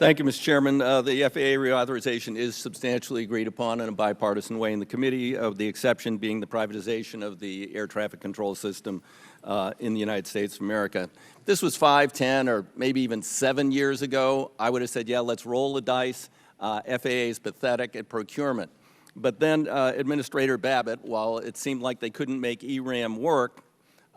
Thank you, Mr. Chairman. The FAA reauthorization is substantially agreed upon in a bipartisan way in the committee, the exception being the privatization of the air traffic control system in the United States of America. If this was 5, 10, or maybe even 7 years ago, I would have said, yeah, let's roll the dice. FAA is pathetic at procurement. But then Administrator Babbitt, while it seemed like they couldn't make ERAM work,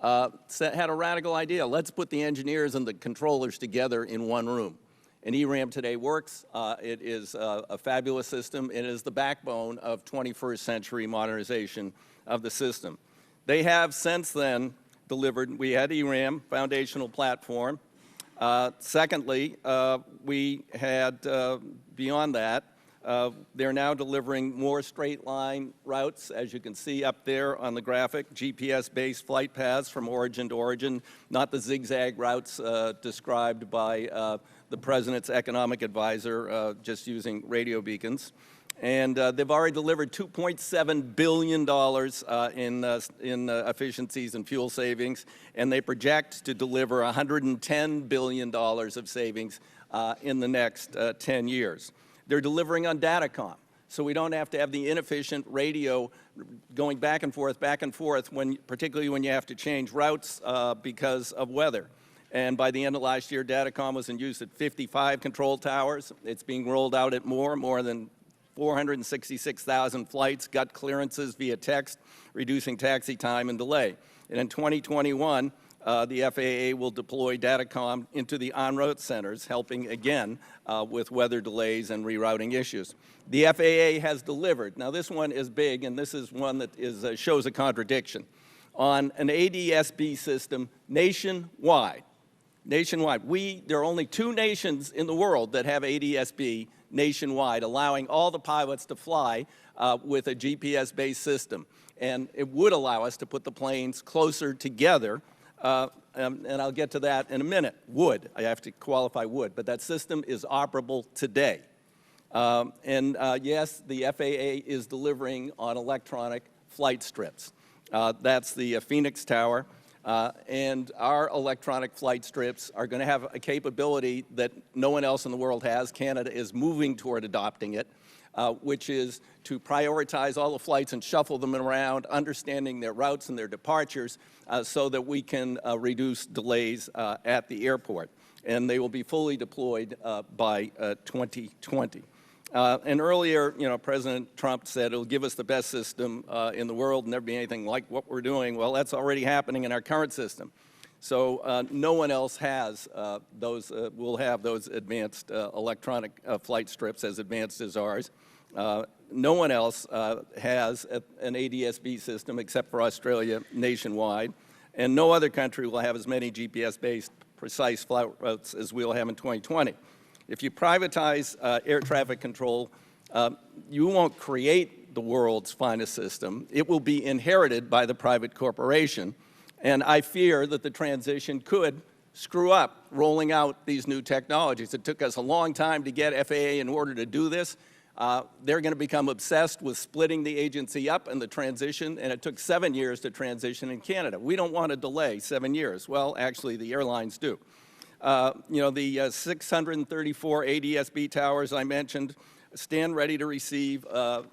had a radical idea. Let's put the engineers and the controllers together in one room. And ERAM today works. It is a fabulous system. It is the backbone of 21st century modernization of the system. They have since then delivered, we had ERAM, foundational platform. Secondly, we had, beyond that, they're now delivering more straight line routes, as you can see up there on the graphic, GPS-based flight paths from origin to origin, not the zigzag routes described by the President's economic advisor, just using radio beacons. And they've already delivered $2.7 billion in efficiencies and fuel savings, and they project to deliver $110 billion of savings in the next 10 years. They're delivering on Datacom, so we don't have to have the inefficient radio going back and forth, particularly when you have to change routes because of weather. And by the end of last year, Datacom was in use at 55 control towers. It's being rolled out at more than 466,000 flights, got clearances via text, reducing taxi time and delay. And in 2021, the FAA will deploy Datacom into the en-route centers, helping again with weather delays and rerouting issues. The FAA has delivered. Now this one is big, and this is one that shows a contradiction. On an ADS-B system nationwide, there are only 2 nations in the world that have ADS-B nationwide, allowing all the pilots to fly with a GPS-based system. And it would allow us to put the planes closer together. And I'll get to that in a minute. I have to qualify would, but that system is operable today. Yes, the FAA is delivering on electronic flight strips. That's the Phoenix Tower, and our electronic flight strips are going to have a capability that no one else in the world has. Canada is moving toward adopting it, which is to prioritize all the flights and shuffle them around, understanding their routes and their departures, so that we can reduce delays at the airport. And they will be fully deployed by 2020. And earlier, President Trump said it'll give us the best system in the world and never be anything like what we're doing. Well, that's already happening in our current system. So no one else has will have those advanced electronic flight strips as advanced as ours. No one else has an ADS-B system except for Australia nationwide, and no other country will have as many GPS-based precise flight routes as we'll have in 2020. If you privatize air traffic control, you won't create the world's finest system. It will be inherited by the private corporation, and I fear that the transition could screw up rolling out these new technologies. It took us a long time to get FAA in order to do this. They're going to become obsessed with splitting the agency up and the transition, and it took 7 years to transition in Canada. We don't want to delay 7 years. Well, actually, the airlines do. The 634 ADS-B towers I mentioned stand ready to receive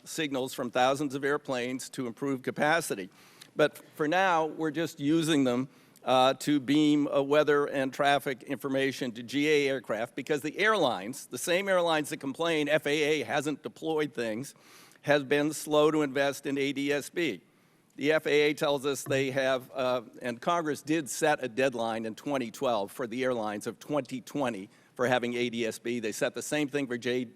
signals from thousands of airplanes to improve capacity. But for now, we're just using them to beam weather and traffic information to GA aircraft because the airlines, the same airlines that complain FAA hasn't deployed things, have been slow to invest in ADS-B. The FAA tells us they have, and Congress did set a deadline in 2012 for the airlines of 2020 for having ADS-B. They set the same thing for GA.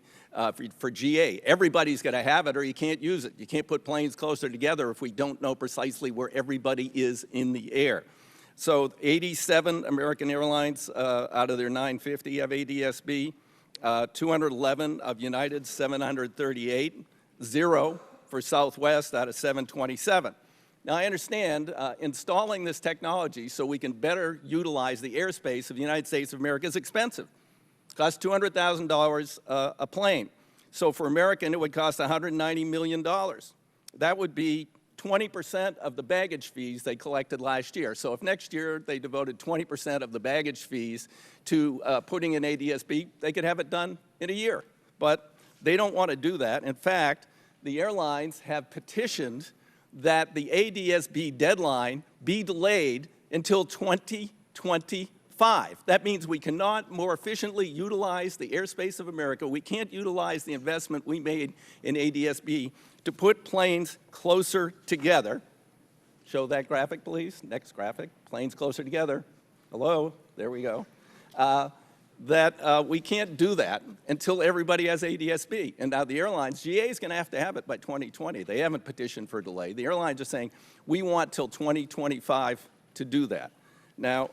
Everybody's going to have it or you can't use it. You can't put planes closer together if we don't know precisely where everybody is in the air. So 87 American Airlines out of their 950 have ADS-B, 211 of United's 738, 0 for Southwest out of 727. Now, I understand installing this technology so we can better utilize the airspace of the United States of America is expensive. It costs $200,000 a plane. So for American, it would cost $190 million. That would be 20% of the baggage fees they collected last year. So if next year they devoted 20% of the baggage fees to putting in ADS-B, they could have it done in a year. But they don't want to do that. In fact, the airlines have petitioned that the ADS-B deadline be delayed until 2025. That means we cannot more efficiently utilize the airspace of America. We can't utilize the investment we made in ADS-B to put planes closer together. Show that graphic, please. Next graphic. Planes closer together. Hello. There we go. We can't do that until everybody has ADS-B. And now the airlines, GA is going to have it by 2020. They haven't petitioned for delay. The airlines are saying, we want till 2025 to do that. Now,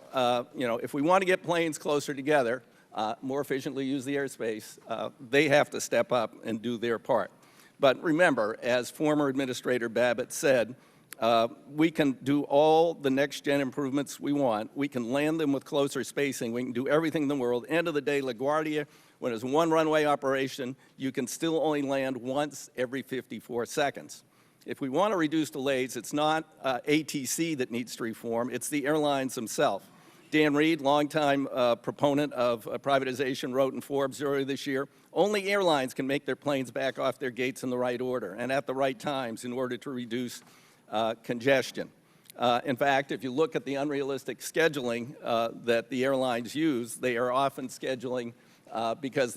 if we want to get planes closer together, more efficiently use the airspace, they have to step up and do their part. But remember, as former Administrator Babbitt said, we can do all the next-gen improvements we want. We can land them with closer spacing. We can do everything in the world. End of the day, LaGuardia, when it's one runway operation, you can still only land once every 54 seconds. If we want to reduce delays, it's not ATC that needs to reform. It's the airlines themselves. Dan Reed, longtime proponent of privatization, wrote in Forbes earlier this year, only airlines can make their planes back off their gates in the right order and at the right times in order to reduce congestion. In fact, if you look at the unrealistic scheduling that the airlines use, they are often scheduling because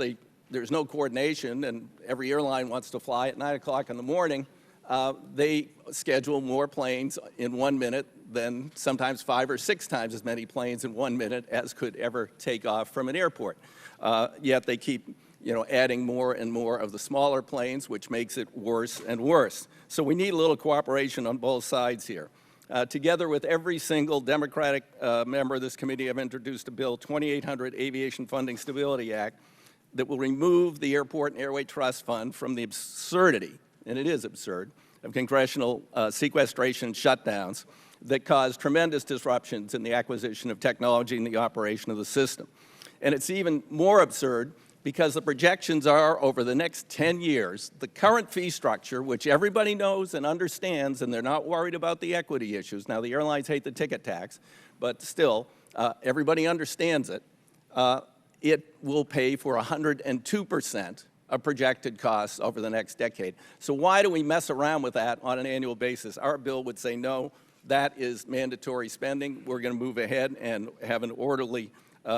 there's no coordination and every airline wants to fly at 9 o'clock in the morning. They schedule more planes in 1 minute than sometimes 5 or 6 times as many planes in 1 minute as could ever take off from an airport. Yet they keep adding more and more of the smaller planes, which makes it worse and worse. So we need a little cooperation on both sides here. Together with every single Democratic member of this committee, I've introduced a bill, 2800 Aviation Funding Stability Act, that will remove the Airport and Airway Trust Fund from the absurdity, and it is absurd, of congressional sequestration shutdowns that cause tremendous disruptions in the acquisition of technology and the operation of the system. And it's even more absurd because the projections are over the next 10 years, the current fee structure, which everybody knows and understands, and they're not worried about the equity issues. Now, the airlines hate the ticket tax, but still, everybody understands it. It will pay for 102% of projected costs over the next decade. So why do we mess around with that on an annual basis? Our bill would say, no, that is mandatory spending. We're going to move ahead and have an orderly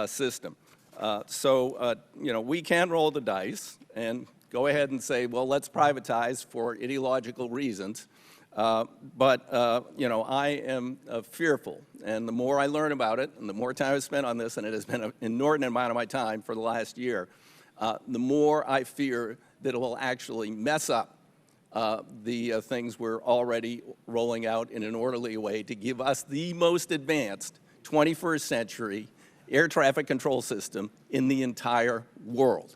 system. We can roll the dice and go ahead and say, well, let's privatize for ideological reasons. I am fearful. And the more I learn about it and the more time I've spent on this, and it has been an inordinate amount of my time for the last year, the more I fear that it will actually mess up the things we're already rolling out in an orderly way to give us the most advanced 21st century air traffic control system in the entire world.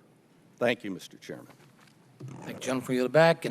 Thank you, Mr. Chairman. Thank you, gentleman, for your back.